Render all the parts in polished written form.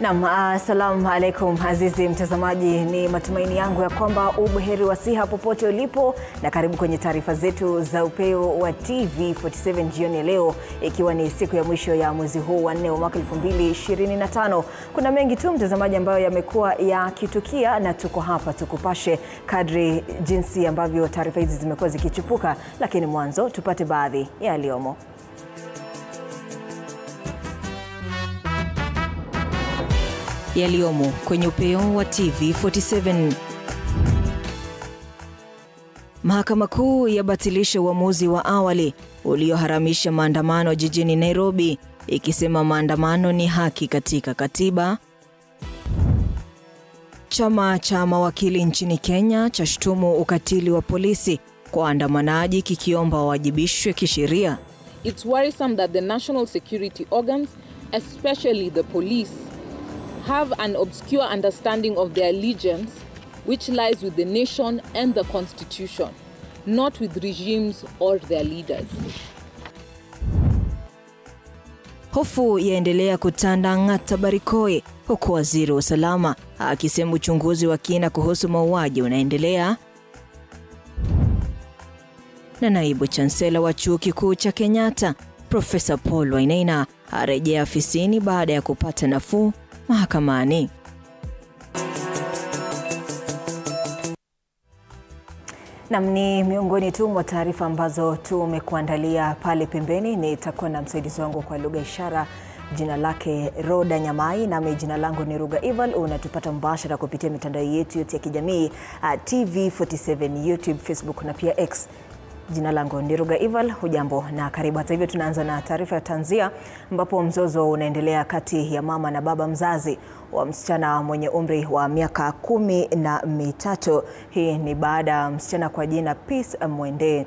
Naam, assalamu alaikum azizi mtazamaji, ni matumaini yangu ya kwamba ubuheri wa siha popote ulipo, na karibu kwenye taarifa zetu za upeo wa TV47 jioni ya leo, ikiwa ni siku ya mwisho ya mwezi huu wa 4 wa mwaka 2025. Kuna mengi tu mtazamaji ambayo yamekuwa yakitukia, na tuko hapa tukupashe kadri jinsi ambavyo taarifa hizi zimekuwa zikichipuka, lakini mwanzo tupate baadhi ya yaliyomo. Yaliyomo kwenye upeo wa TV47. Mahakama Kuu yabatilisha uamuzi wa awali ulioharamisha maandamano jijini Nairobi, ikisema maandamano ni haki katika katiba. Chama cha mawakili nchini Kenya chashtumu ukatili wa polisi kwa waandamanaji, kikiomba wawajibishwe kisheria. It's worrisome that the national security organs, especially the police, have an obscure understanding of their allegiance, which lies with the nation and the constitution, not with regimes or their leaders. Hofu yaendelea kutanda Ng'ata Barikoi, huku waziri wa usalama akisema uchunguzi wa kina kuhusu mauaji unaendelea. Na naibu chansela wa chuo kikuu cha Kenyatta, Profesa Paul Wainaina, arejea afisini baada ya kupata nafuu mahakamani. Ni miongoni tu mwa taarifa ambazo tumekuandalia pale pembeni. Nitakuwa na msaidizi wangu kwa lugha ishara, jina lake Roda Nyamai, na jina langu ni Ruga Ival. Unatupata mbashara kupitia mitandao yetu yote ya kijamii, TV47, YouTube, Facebook na pia X. Jina langu ni Ruga Ival. Hujambo na karibu. Hata hivyo tunaanza na taarifa ya tanzia, ambapo mzozo unaendelea kati ya mama na baba mzazi wa msichana mwenye umri wa miaka 13. Hii ni baada ya msichana kwa jina Peace Mwende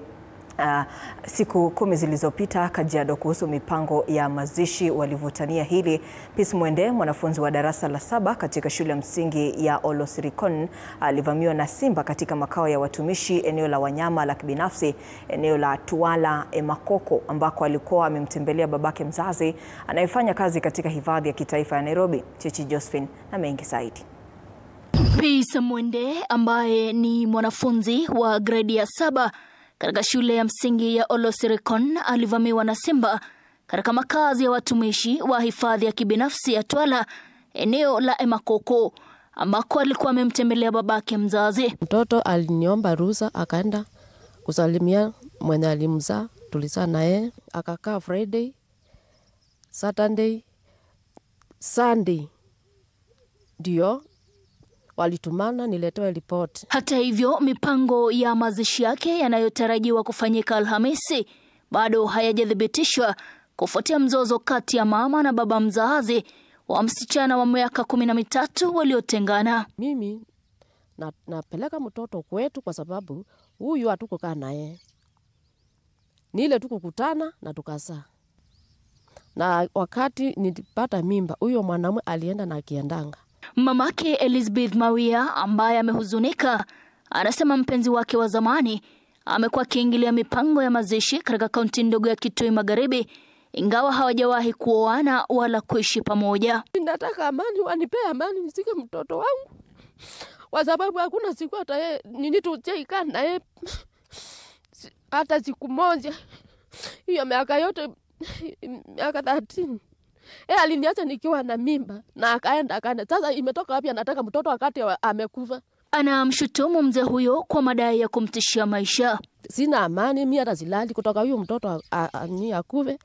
siku 10 zilizopita Kajiado kuhusu mipango ya mazishi walivutania hili. Peace Mwende, mwanafunzi wa darasa la 7 katika shule ya msingi ya Olosirikon, alivamiwa na simba katika makao ya watumishi eneo la wanyama la kibinafsi, eneo la Tuala Emakoko, ambako alikuwa amemtembelea babake mzazi anayefanya kazi katika hifadhi ya kitaifa ya Nairobi. Chichi Josephine na mengi zaidi. Peace Mwende, ambaye ni mwanafunzi wa grade ya 7 katika shule ya msingi ya Olosirikon, alivamiwa na simba katika makazi ya watumishi wa hifadhi ya kibinafsi ya Tuala, eneo la Emakoko, ambako alikuwa amemtembelea babake mzazi. Mtoto aliniomba ruhusa, akaenda kusalimia mwenye alimzaa. Tulizaa naye, akakaa Friday, Saturday, Sunday ndio walitumana niletewe report. Hata hivyo, mipango ya mazishi yake yanayotarajiwa kufanyika Alhamisi bado hayajathibitishwa kufuatia mzozo kati ya mama na baba mzazi wa msichana wa miaka 13 waliotengana. Mimi napeleka mtoto kwetu kwa sababu huyu hatukukaa naye. Ni ile tukukutana na tukazaa. Na wakati nilipata mimba, huyo mwanamume alienda na akiendanga. Mamake Elizabeth Mawia, ambaye amehuzunika, anasema mpenzi wake wa zamani amekuwa akiingilia mipango ya mazishi katika kaunti ndogo ya Kitui Magharibi, ingawa hawajawahi kuoana wala kuishi pamoja. Nataka amani, wanipe amani nisike mtoto wangu, kwa sababu hakuna siku hata yeye nini tucheka naye hata siku moja. Hiyo miaka yote, miaka 13. Aliniacha nikiwa na mimba na akaenda. Sasa imetoka wapi anataka mtoto wakati amekufa? Anamshutumu mzee huyo kwa madai ya kumtishia maisha. Sina amani, mimi hata silali kutoka huyo mtoto ni akuve.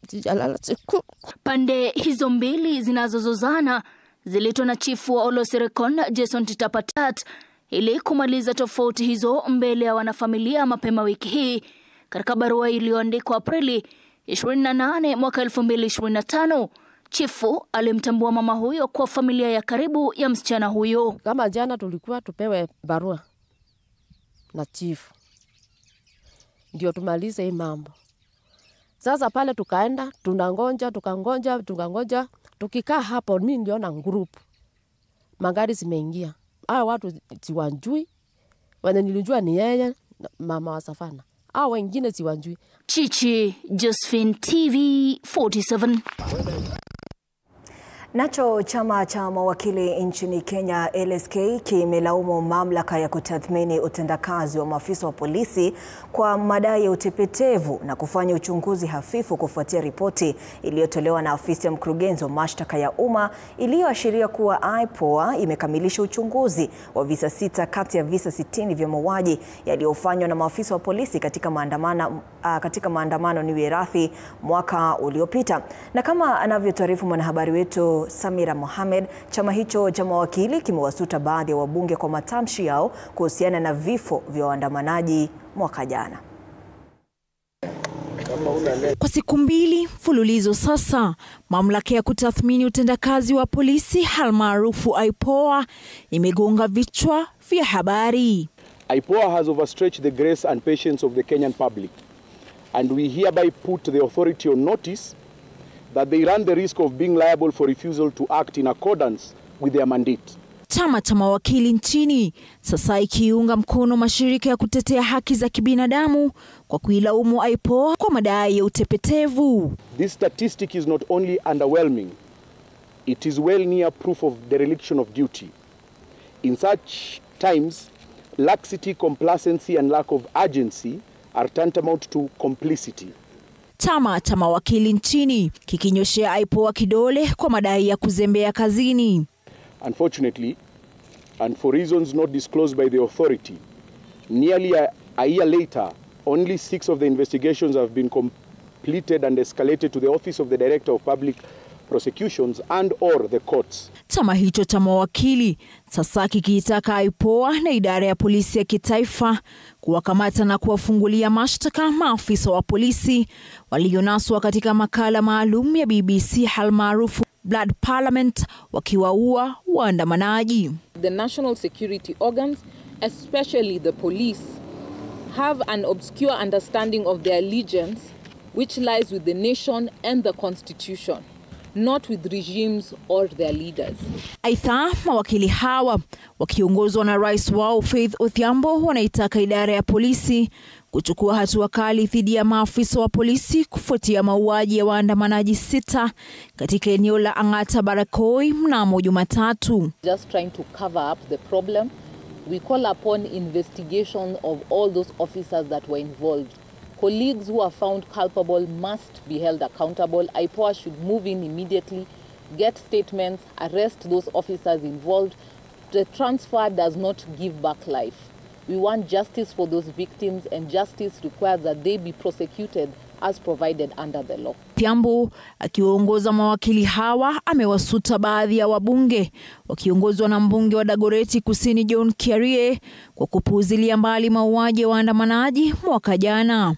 Sijalala siku. Pande hizo mbili zinazozozana zilitwa na chifu wa Olosirikon, Jason Titapatat, ili kumaliza tofauti hizo mbele ya wanafamilia mapema wiki hii. Katika barua iliyoandikwa Aprili 28 mwaka 2025, chifu alimtambua mama huyo kwa familia ya karibu ya msichana huyo. Kama jana tulikuwa tupewe barua na chifu ndio tumalize hii mambo. Sasa pale tukaenda, tukangonja, tukikaa hapo mimi niliona group magari zimeingia. Hao watu siwanjui, wale nilijua ni yeye mama wa Safana. Hao wengine siwanjui. Chichi Josephine, TV47. Nacho chama cha mawakili nchini Kenya LSK kimelaumu mamlaka ya kutathmini utendakazi wa maafisa wa polisi kwa madai ya utepetevu na kufanya uchunguzi hafifu kufuatia ripoti iliyotolewa na afisi ya mkurugenzi wa mashtaka ya umma iliyoashiria kuwa IPOA imekamilisha uchunguzi wa visa 6 kati ya visa 60 vya mauaji yaliyofanywa na maafisa wa polisi katika maandamano New Year mwaka uliopita. Na kama anavyotaarifu mwanahabari wetu Samira Mohamed, chama hicho cha mawakili kimewasuta baadhi ya wabunge kwa matamshi yao kuhusiana na vifo vya waandamanaji mwaka jana. Kwa siku 2 mfululizo sasa, mamlaka ya kutathmini utendakazi wa polisi halmaarufu IPOA imegonga vichwa vya habari. IPOA has overstretched the grace and patience of the Kenyan public, and we hereby put the authority on notice that they run the risk of being liable for refusal to act in accordance with their mandate. Chama cha mawakili nchini sasa ikiunga mkono mashirika ya kutetea haki za kibinadamu kwa kuilaumu IPOA kwa madai ya utepetevu. This statistic is not only underwhelming, it is well near proof of dereliction of duty. In such times, laxity, complacency and lack of urgency are tantamount to complicity. Chama cha mawakili nchini kikinyoshea IPOA kidole kwa madai ya kuzembea kazini. Unfortunately, and for reasons not disclosed by the authority, nearly a year later, only 6 of the investigations have been completed and escalated to the Office of the Director of Public Prosecutions and/or the courts. Chama hicho cha mawakili sasa kikiitaka IPOA na idara ya polisi ya kitaifa kuwakamata na kuwafungulia mashtaka maafisa wa polisi walionaswa katika makala maalum ya BBC halmaarufu Blood Parliament wakiwaua waandamanaji. The national security organs, especially the police, have an obscure understanding of their allegiance which lies with the nation and the constitution, not with regimes or their leaders. Aidha, mawakili hawa wakiongozwa na rais wao Faith Odhiambo wanaitaka idara ya polisi kuchukua hatua kali dhidi ya maafisa wa polisi kufuatia mauaji ya waandamanaji 6 katika eneo la Ang'ata Barakoi mnamo Jumatatu. Just trying to cover up the problem, we call upon investigation of all those officers that were involved. Colleagues who are found culpable must be held accountable. IPOA should move in immediately, get statements, arrest those officers involved. The transfer does not give back life. We want justice for those victims, and justice requires that they be prosecuted as provided under the law. Odhiambo akiwaongoza mawakili hawa amewasuta baadhi ya wabunge wakiongozwa na mbunge wa Dagoretti Kusini John Kiarie kwa kupuuzilia mbali mauaji ya waandamanaji mwaka jana.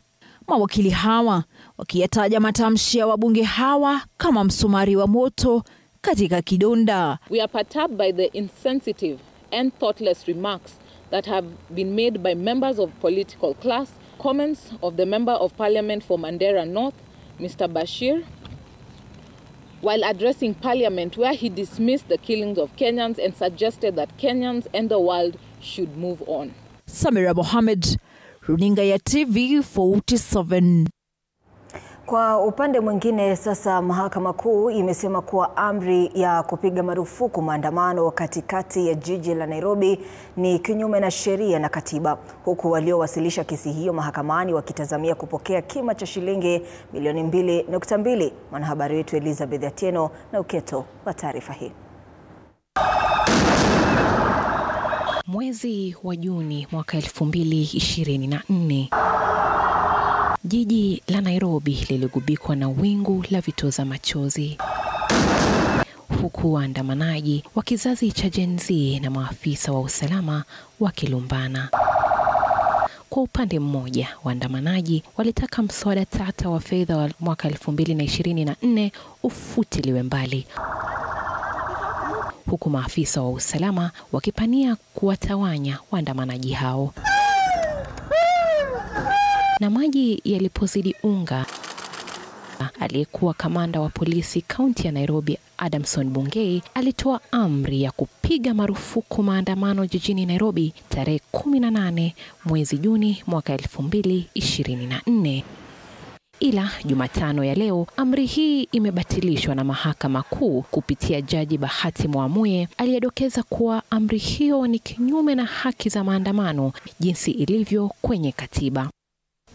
Mawakili hawa wakiyataja matamshi ya wabunge hawa kama msumari wa moto katika kidonda. We are perturbed by the insensitive and thoughtless remarks that have been made by members of political class. Comments of the Member of Parliament for Mandera North, Mr. Bashir, while addressing Parliament, where he dismissed the killings of Kenyans and suggested that Kenyans and the world should move on. Samira Mohamed, Runinga ya TV 47. Kwa upande mwingine sasa, mahakama kuu imesema kuwa amri ya kupiga marufuku maandamano katikati ya jiji la Nairobi ni kinyume na sheria na katiba, huku waliowasilisha kesi hiyo mahakamani wakitazamia kupokea kima cha shilingi milioni 2.2. Mwanahabari wetu Elizabeth Atieno na uketo wa taarifa hii. Mwezi wa Juni mwaka 2024, jiji la Nairobi liligubikwa na wingu la vitoza machozi, huku waandamanaji wa kizazi cha Gen Z na maafisa wa usalama wakilumbana. Kwa upande mmoja, waandamanaji walitaka mswada tata wa fedha wa mwaka 2024 ufutiliwe mbali, huku maafisa wa usalama wakipania kuwatawanya waandamanaji hao. Na maji yalipozidi unga, aliyekuwa kamanda wa polisi kaunti ya Nairobi Adamson Bungei alitoa amri ya kupiga marufuku maandamano jijini Nairobi tarehe 18 mwezi Juni mwaka 2024. Ila Jumatano ya leo, amri hii imebatilishwa na Mahakama Kuu kupitia Jaji Bahati Mwamuye aliyedokeza kuwa amri hiyo ni kinyume na haki za maandamano jinsi ilivyo kwenye katiba.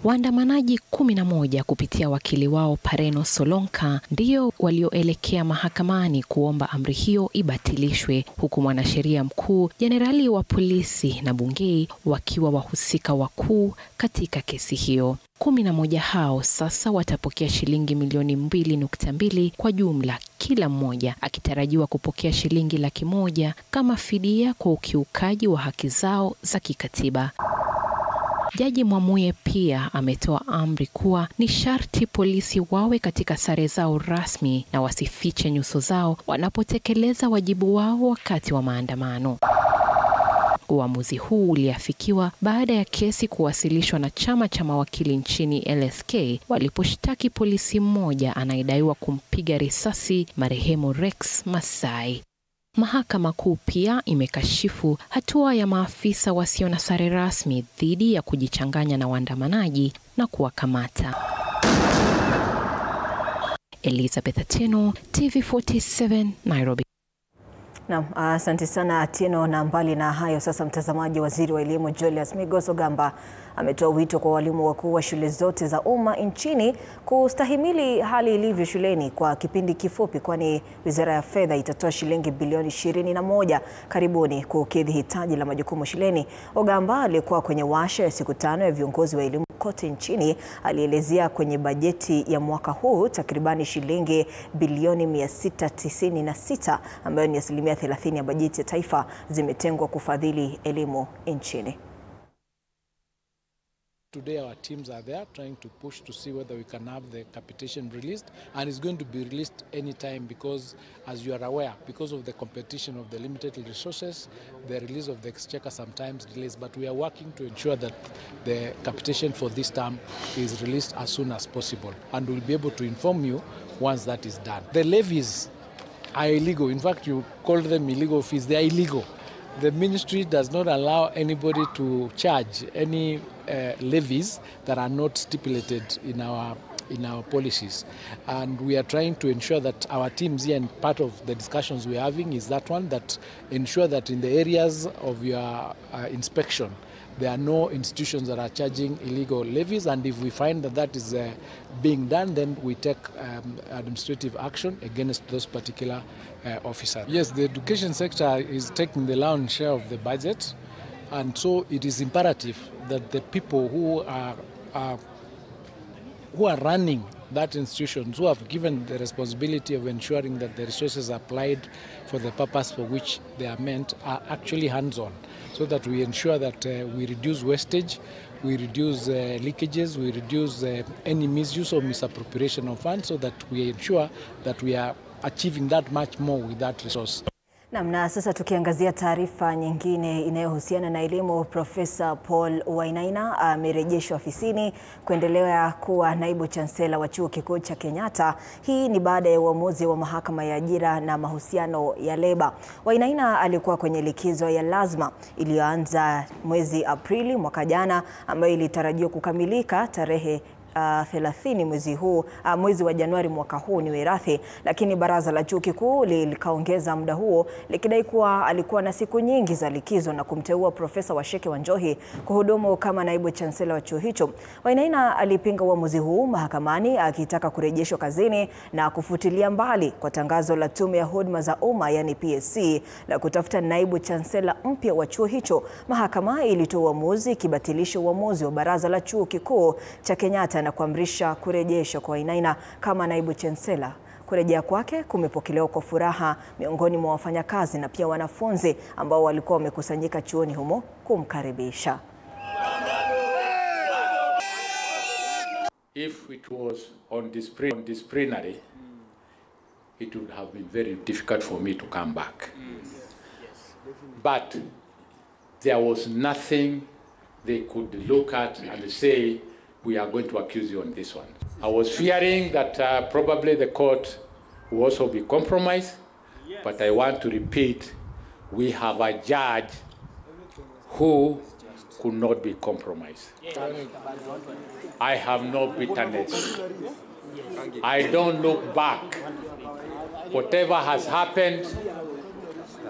Waandamanaji 11 kupitia wakili wao Pareno Solonka ndio walioelekea mahakamani kuomba amri hiyo ibatilishwe, huku mwanasheria mkuu, jenerali wa polisi na Bungei wakiwa wahusika wakuu katika kesi hiyo. 11 hao sasa watapokea shilingi milioni 2.2 kwa jumla, kila mmoja akitarajiwa kupokea shilingi 100,000 kama fidia kwa ukiukaji wa haki zao za kikatiba. Jaji Mwamuye pia ametoa amri kuwa ni sharti polisi wawe katika sare zao rasmi na wasifiche nyuso zao wanapotekeleza wajibu wao wakati wa maandamano. Uamuzi huu uliafikiwa baada ya kesi kuwasilishwa na chama cha mawakili nchini LSK waliposhtaki polisi mmoja anayedaiwa kumpiga risasi marehemu Rex Masai. Mahakama Kuu pia imekashifu hatua ya maafisa wasio na sare rasmi dhidi ya kujichanganya na waandamanaji na kuwakamata. Elizabeth Atieno, TV47, Nairobi. Naam, asante sana Atieno. Na mbali na hayo, sasa mtazamaji, waziri wa elimu Julius Migos Ogamba ametoa wito kwa walimu wakuu wa shule zote za umma nchini kustahimili hali ilivyo shuleni kwa kipindi kifupi, kwani Wizara ya Fedha itatoa shilingi bilioni 21 karibuni kukidhi hitaji la majukumu shuleni. Ogamba alikuwa kwenye warsha ya siku 5 ya viongozi wa elimu kote nchini alielezea kwenye bajeti ya mwaka huu takribani shilingi bilioni 696 ambayo ni asilimia 30 ya bajeti ya taifa zimetengwa kufadhili elimu nchini. Today our teams are there trying to push to see whether we can have the capitation released, and it's going to be released anytime because, as you are aware, because of the competition of the limited resources, the release of the exchequer sometimes delays, but we are working to ensure that the capitation for this term is released as soon as possible, and we'll be able to inform you once that is done. The levies are illegal. In fact, you call them illegal fees. They are illegal. The ministry does not allow anybody to charge any levies that are not stipulated in our policies, and we are trying to ensure that our teams here, and part of the discussions we're having is that one, that ensure that in the areas of your inspection there are no institutions that are charging illegal levies, and if we find that that is being done, then we take administrative action against those particular officers. Yes, the education sector is taking the lion's share of the budget, and so it is imperative that the people who are running that institutions, who have given the responsibility of ensuring that the resources are applied for the purpose for which they are meant, are actually hands-on, so that we ensure that we reduce wastage, we reduce leakages, we reduce any misuse or misappropriation of funds, so that we ensure that we are achieving that much more with that resource. Na sasa tukiangazia taarifa nyingine inayohusiana na elimu, Profesa Paul Wainaina amerejeshwa ofisini kuendelea kuwa naibu chansela wa Chuo Kikuu cha Kenyatta. Hii ni baada ya uamuzi wa mahakama ya ajira na mahusiano ya leba. Wainaina alikuwa kwenye likizo ya lazima iliyoanza mwezi Aprili mwaka jana, ambayo ilitarajiwa kukamilika tarehe 30 mwezi wa Januari mwaka huu ni wirathi, lakini baraza la chuo kikuu likaongeza muda huo likidai kuwa alikuwa na siku nyingi za likizo na kumteua Profesa Washeke Wanjohi kuhudumu kama naibu chancellor wa chuo hicho. Wainaina alipinga uamuzi huu mahakamani akitaka kurejeshwa kazini na kufutilia mbali kwa tangazo la Tume ya Huduma za Umma yani PSC la kutafuta naibu chancellor mpya wa chuo hicho. Mahakama ilitoa uamuzi ikibatilisha uamuzi wa baraza la chuo kikuu cha Kenyatta na kuamrisha kurejeshwa kwa Wainaina kama naibu chancellor. Kurejea kwake kumepokelewa kwa furaha miongoni mwa wafanyakazi na pia wanafunzi ambao walikuwa wamekusanyika chuoni humo kumkaribisha. If it was on disciplinary, it would have been very difficult for me to come back. But there was nothing they could look at and say, we are going to accuse you on this one. I was fearing that probably the court will also be compromised, but I want to repeat, we have a judge who could not be compromised. I have no bitterness. I don't look back. Whatever has happened,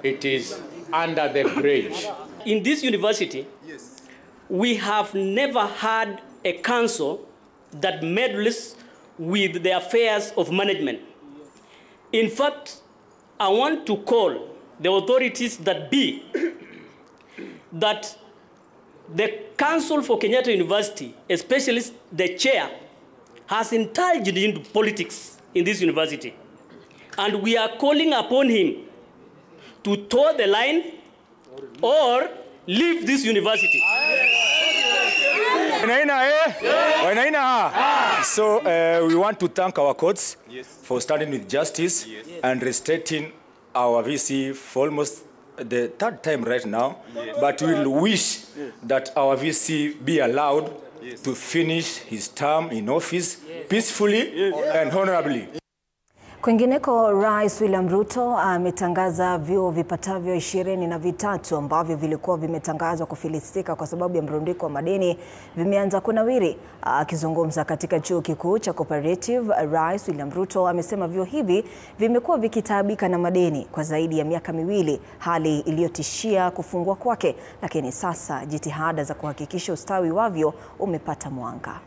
it is under the bridge. In this university, we have never had a council that meddles with the affairs of management. In fact, I want to call the authorities that be that the Council for Kenyatta University, especially the chair, has indulged into politics in this university. And we are calling upon him to toe the line or leave this university. So we want to thank our courts for standing with justice and restating our VC for almost the third time right now, but we'll wish that our VC be allowed to finish his term in office peacefully and honorably. Kwingineko, Rais William Ruto ametangaza vyuo vipatavyo 23 ambavyo vilikuwa vimetangazwa kufilisika kwa sababu ya mrundiko wa madeni vimeanza kunawiri. Akizungumza katika chuo kikuu cha Cooperative, Rais William Ruto amesema vyuo hivi vimekuwa vikitaabika na madeni kwa zaidi ya miaka miwili, hali iliyotishia kufungwa kwake, lakini sasa jitihada za kuhakikisha ustawi wavyo umepata mwanga.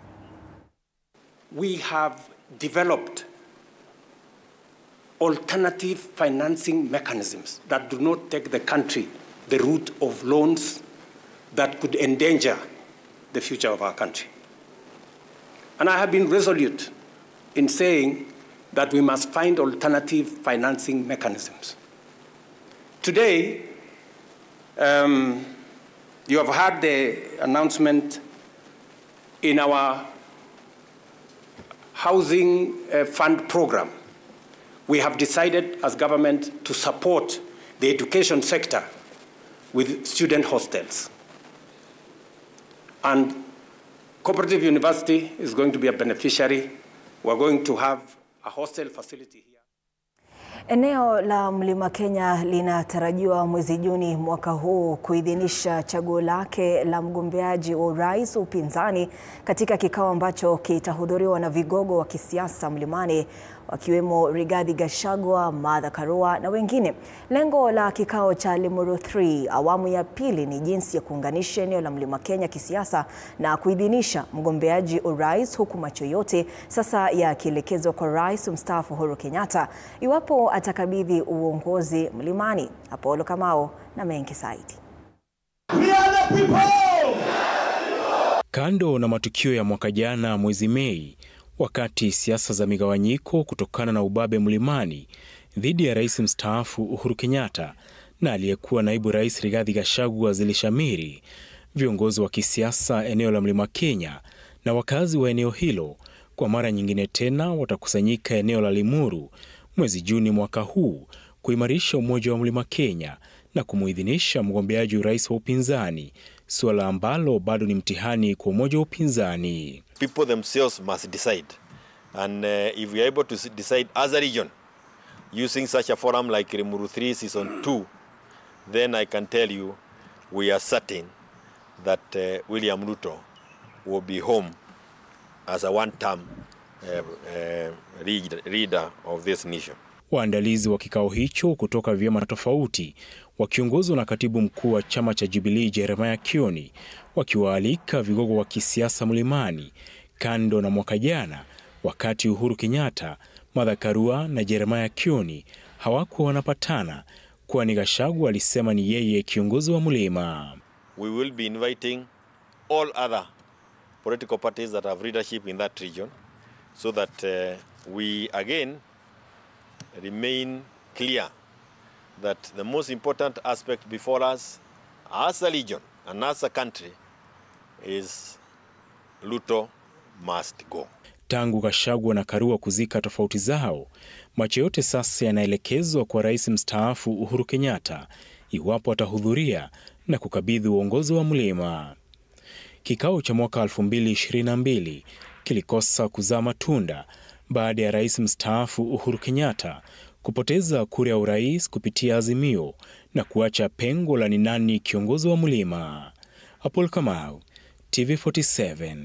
We have developed alternative financing mechanisms that do not take the country the route of loans that could endanger the future of our country. And I have been resolute in saying that we must find alternative financing mechanisms. Today, you have heard the announcement in our housing fund program. We have decided as government to support the education sector with student hostels. And Cooperative University is going to be a beneficiary. We're going to have a hostel facility here. Eneo la Mlima Kenya linatarajiwa mwezi Juni mwaka huu kuidhinisha chaguo lake la mgombeaji wa urais upinzani katika kikao ambacho kitahudhuriwa na vigogo wa kisiasa mlimani wakiwemo Rigathi Gachagua, Martha Karua na wengine. Lengo la kikao cha Limuru 3 awamu ya pili ni jinsi ya kuunganisha eneo la Mlima Kenya kisiasa na kuidhinisha mgombeaji urais, huku macho yote sasa yakielekezwa kwa Rais mstaafu Uhuru Kenyatta iwapo atakabidhi uongozi mlimani. Apollo Kamao na mengi zaidi. Kando na matukio ya mwaka jana mwezi Mei, wakati siasa za migawanyiko kutokana na ubabe mlimani dhidi ya Rais mstaafu Uhuru Kenyatta na aliyekuwa naibu rais Rigathi Gachagua zilishamiri, viongozi wa kisiasa eneo la Mlima Kenya na wakazi wa eneo hilo kwa mara nyingine tena watakusanyika eneo la Limuru mwezi Juni mwaka huu kuimarisha umoja wa Mlima Kenya na kumuidhinisha mgombeaji urais wa upinzani, suala ambalo bado ni mtihani kwa umoja wa upinzani. People themselves must decide, and if we are able to decide as a region using such a forum like Limuru 3 Season 2, then I can tell you we are certain that William Ruto will be home as a one-term leader of this nation. Waandalizi wa kikao hicho kutoka vyama tofauti wakiongozwa na katibu mkuu wa chama cha Jubilee Jeremiah Kioni wakiwaalika vigogo wa kisiasa mlimani, kando na mwaka jana wakati Uhuru Kenyatta, Martha Karua na Jeremiah Kioni hawakuwa wanapatana, kwani Gachagua alisema ni yeye kiongozi wa mlima. We will be inviting all other political parties that have leadership in that region so that we again remain clear that the most important aspect before us as a region and as a country is Ruto must go. Tangu Gachagua na Karua kuzika tofauti zao, macho yote sasa yanaelekezwa kwa Rais mstaafu Uhuru Kenyatta iwapo atahudhuria na kukabidhi uongozi wa mlima. Kikao cha mwaka 2022 kilikosa kuzaa matunda baada ya Rais mstaafu Uhuru Kenyatta kupoteza kura ya urais kupitia azimio na kuacha pengo la ni nani kiongozi wa mlima. Apol Kamau, TV47.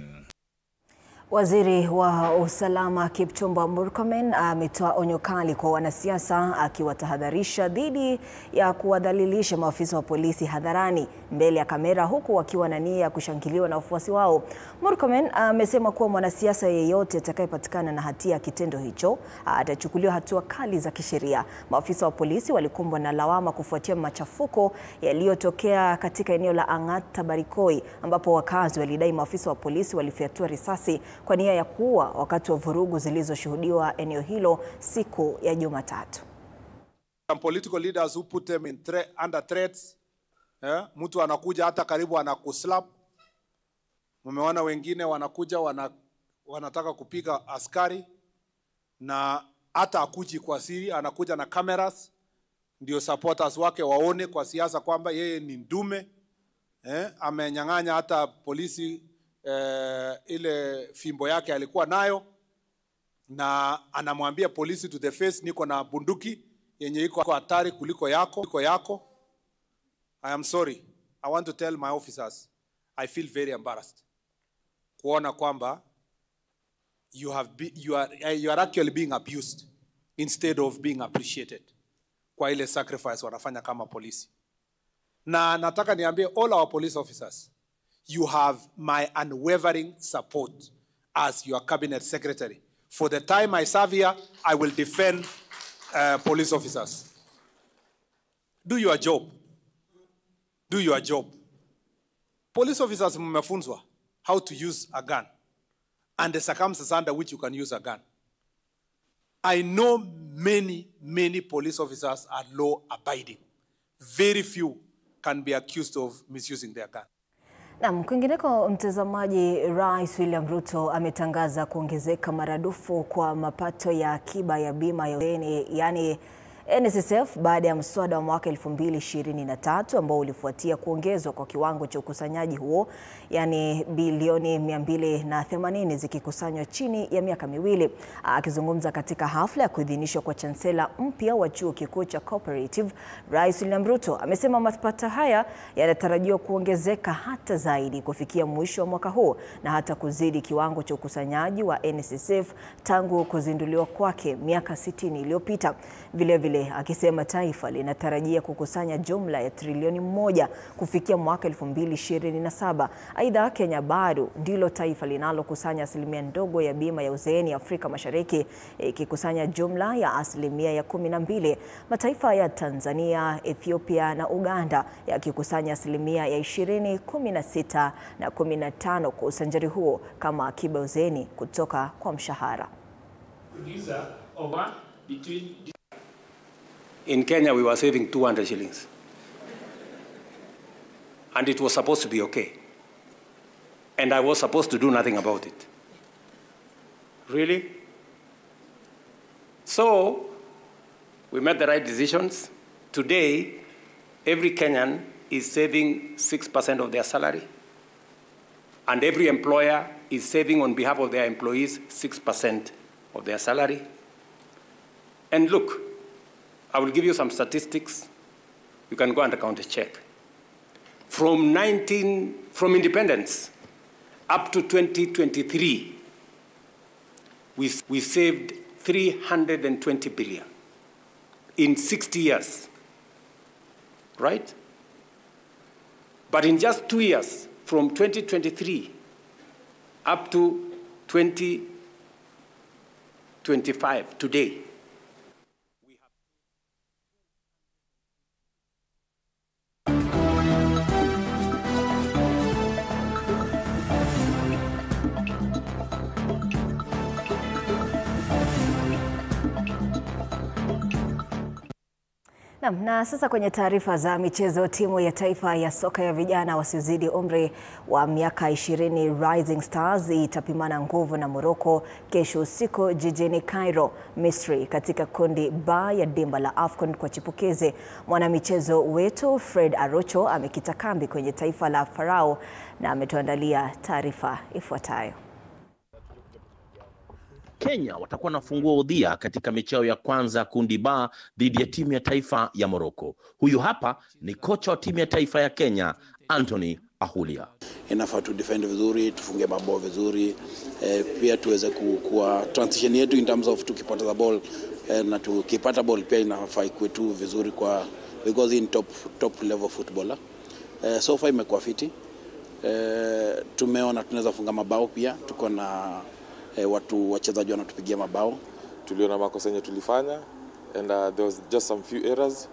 Waziri wa usalama Kipchumba Murkomen ametoa onyo kali kwa wanasiasa akiwatahadharisha dhidi ya kuwadhalilisha maafisa wa polisi hadharani mbele ya kamera huku wakiwa na nia ya kushangiliwa na wafuasi wao. Murkomen amesema kuwa mwanasiasa yeyote atakayepatikana na hatia ya kitendo hicho atachukuliwa hatua kali za kisheria. Maafisa wa polisi walikumbwa na lawama kufuatia machafuko yaliyotokea katika eneo la Ang'ata Barikoi ambapo wakazi walidai maafisa wa polisi walifyatua risasi kwa nia ya kuua wakati wa vurugu zilizoshuhudiwa eneo hilo siku ya Jumatatu. Some political leaders who put them under threats. Mtu anakuja hata karibu anakuslap. Mumeona wengine wanakuja wanataka kupiga askari na hata akuji kwa siri, anakuja na cameras ndio supporters wake waone kwa siasa kwamba yeye ni ndume. Amenyang'anya hata polisi ile fimbo yake alikuwa nayo na anamwambia polisi to the face, niko na bunduki yenye iko hatari kuliko yako. I am sorry. I want to tell my officers, I feel very embarrassed kuona kwamba you are actually being abused instead of being appreciated kwa ile sacrifice wanafanya kama polisi. Na nataka niambie all our police officers, you have my unwavering support as your cabinet secretary. For the time I serve here, I will defend police officers. Do your job. Do your job. Police officers mmefunzwa how to use a gun and the circumstances under which you can use a gun. I know many police officers are law abiding. Very few can be accused of misusing their gun. Na kwingineko, mtazamaji, Rais William Ruto ametangaza kuongezeka maradufu kwa mapato ya akiba ya bima ya uzeni yani NSSF baada ya mswada wa mwaka 2023 ambao ulifuatia kuongezwa kwa kiwango cha ukusanyaji huo, yani bilioni 280 zikikusanywa chini ya miaka miwili. Akizungumza katika hafla ya kuidhinishwa kwa chancellor mpya wa chuo kikuu cha Cooperative, Rais William Ruto amesema mapato haya yanatarajiwa kuongezeka hata zaidi kufikia mwisho wa mwaka huu na hata kuzidi kiwango cha ukusanyaji wa NSSF tangu kuzinduliwa kwake miaka 60 iliyopita. Vile akisema taifa linatarajia kukusanya jumla ya trilioni 1 kufikia mwaka 2027. Aidha, Kenya bado ndilo taifa linalokusanya asilimia ndogo ya bima ya uzeeni Afrika Mashariki, ikikusanya jumla ya asilimia 12. Mataifa ya Tanzania, Ethiopia na Uganda yakikusanya asilimia 20, 16 na 15 kwa usanjari huo kama akiba uzeeni kutoka kwa mshahara. In Kenya, we were saving 200 shillings. And it was supposed to be okay. And I was supposed to do nothing about it. Really? So, we made the right decisions. Today, every Kenyan is saving 6% of their salary. And every employer is saving on behalf of their employees 6% of their salary. And look, I will give you some statistics. You can go and account a check. From independence up to 2023, we saved 320 billion in 60 years, right? But in just 2 years, from 2023 up to 2025, today, Na sasa kwenye taarifa za michezo, timu ya taifa ya soka ya vijana wasiozidi umri wa miaka 20 Rising Stars itapimana nguvu na Morocco kesho usiku jijini Cairo, Misri, katika kundi ba ya dimba la AFCON kwa chipukizi. Mwanamichezo wetu Fred Arocho amekita kambi kwenye taifa la Farao na ametuandalia taarifa ifuatayo. Kenya watakuwa nafungua udhia katika mechi yao ya kwanza kundi ba dhidi ya timu ya taifa ya Morocco. Huyu hapa ni kocha wa timu ya taifa ya Kenya, Anthony Ahulia. Inafaa tu defend vizuri, tufunge mabao vizuri, pia tuweze kuwa transition yetu in terms of tukipata ball na tukipata ball pia inafaa ikuwe tu vizuri kwa because in top level footballer. So far imekuwa fiti. Tumeona tunaweza funga mabao pia, tuko na watu wachezaji wanatupigia mabao. Tuliona makosa yenye tulifanya and there was just some few errors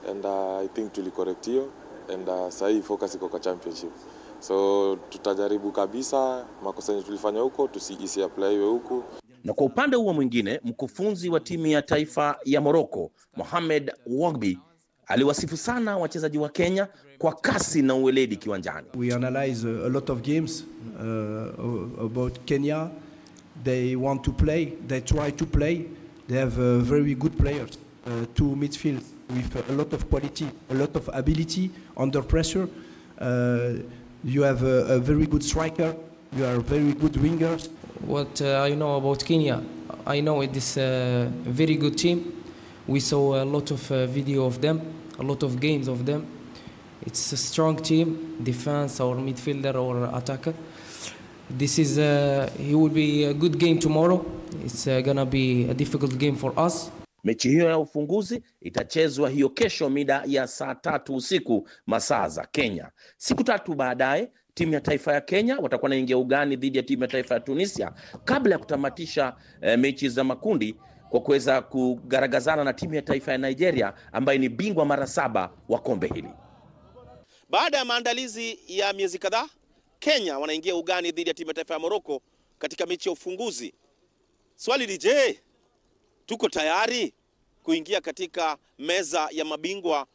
and I think tulicorrect hiyo and sasa hii focus iko kwa championship. So tutajaribu kabisa makosa yenye tulifanya huko tusiisi apply huko. Na kwa upande huo mwingine, mkufunzi wa timu ya taifa ya Morocco, Mohamed Wagbi, aliwasifu sana wachezaji wa Kenya kwa kasi na uweledi kiwanjani. We analyze a lot of games about Kenya. They want to play, they try to play. They have very good players, two midfield with a lot of quality, a lot of ability under pressure. You have a very good striker, you are very good wingers. What I know about Kenya, I know it is a very good team. We saw a lot of video of them, a lot of games of them. It's a strong team, defense or midfielder or attacker. This is it will be a good game tomorrow. It's gonna be a difficult game for us. Mechi hiyo ya ufunguzi itachezwa hiyo kesho mida ya saa 3 usiku masaa za Kenya. Siku 3 baadaye timu ya taifa ya Kenya watakuwa naingia ugani dhidi ya timu ya taifa ya Tunisia kabla ya kutamatisha mechi za makundi kwa kuweza kugaragazana na timu ya taifa ya Nigeria ambayo ni bingwa mara 7 wa kombe hili. Baada ya maandalizi ya miezi kadhaa, Kenya wanaingia ugani dhidi ya timu ya taifa ya Morocco katika mechi ya ufunguzi. Swali ni je, tuko tayari kuingia katika meza ya mabingwa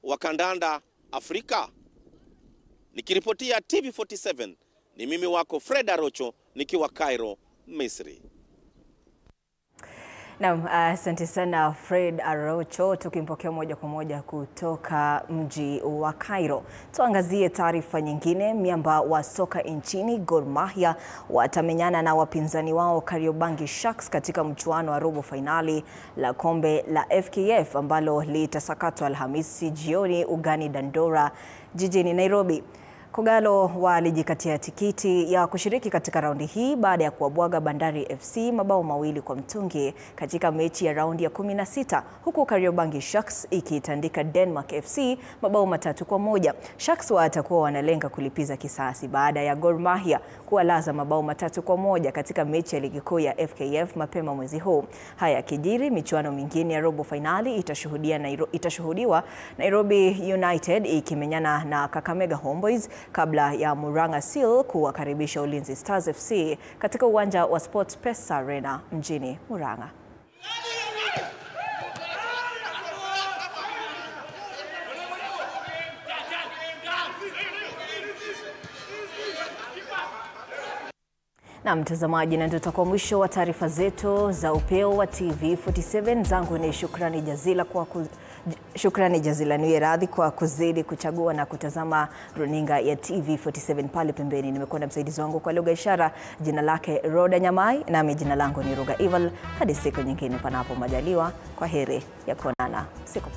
wa kandanda Afrika? Nikiripotia TV47, ni mimi wako Fred Arocho nikiwa Cairo, Misri. Naam, asante sana Fred Arocho, tukimpokea moja kwa moja kutoka mji wa Cairo. Tuangazie taarifa nyingine. Miamba wa soka nchini Gor Mahia watamenyana na wapinzani wao Kariobangi Sharks katika mchuano wa robo finali la kombe la FKF ambalo litasakatwa Alhamisi jioni ugani Dandora jijini Nairobi. Kogalo walijikatia tikiti ya kushiriki katika raundi hii baada ya kuwabwaga Bandari FC mabao 2 kwa mtungi katika mechi ya raundi ya 16, huku Kariobangi Sharks ikitandika Denmark FC mabao 3 kwa 1. Sharks watakuwa wanalenga kulipiza kisasi baada ya Gor Mahia kuwalaza mabao 3 kwa 1 katika mechi ya ligi kuu ya FKF mapema mwezi huu. Haya kijiri, michuano mingine ya robo finali itashuhudiwa Nairobi United ikimenyana na Kakamega Homeboys kabla ya Murang'a Seal kuwakaribisha Ulinzi Stars FC katika uwanja wa Sports Pesa Arena mjini Murang'a. Na mtazamaji, na tutakuwa mwisho wa taarifa zetu za upeo wa TV47. Zangu ni shukrani jazila niwe radhi kwa kuzidi kuchagua na kutazama runinga ya TV47 pale pembeni. Nimekuwa na msaidizi wangu kwa lugha ishara, jina lake Roda Nyamai, nami jina langu ni Ruga Ival. Hadi siku nyingine panapo majaliwa, kwa heri ya kuonana. Siku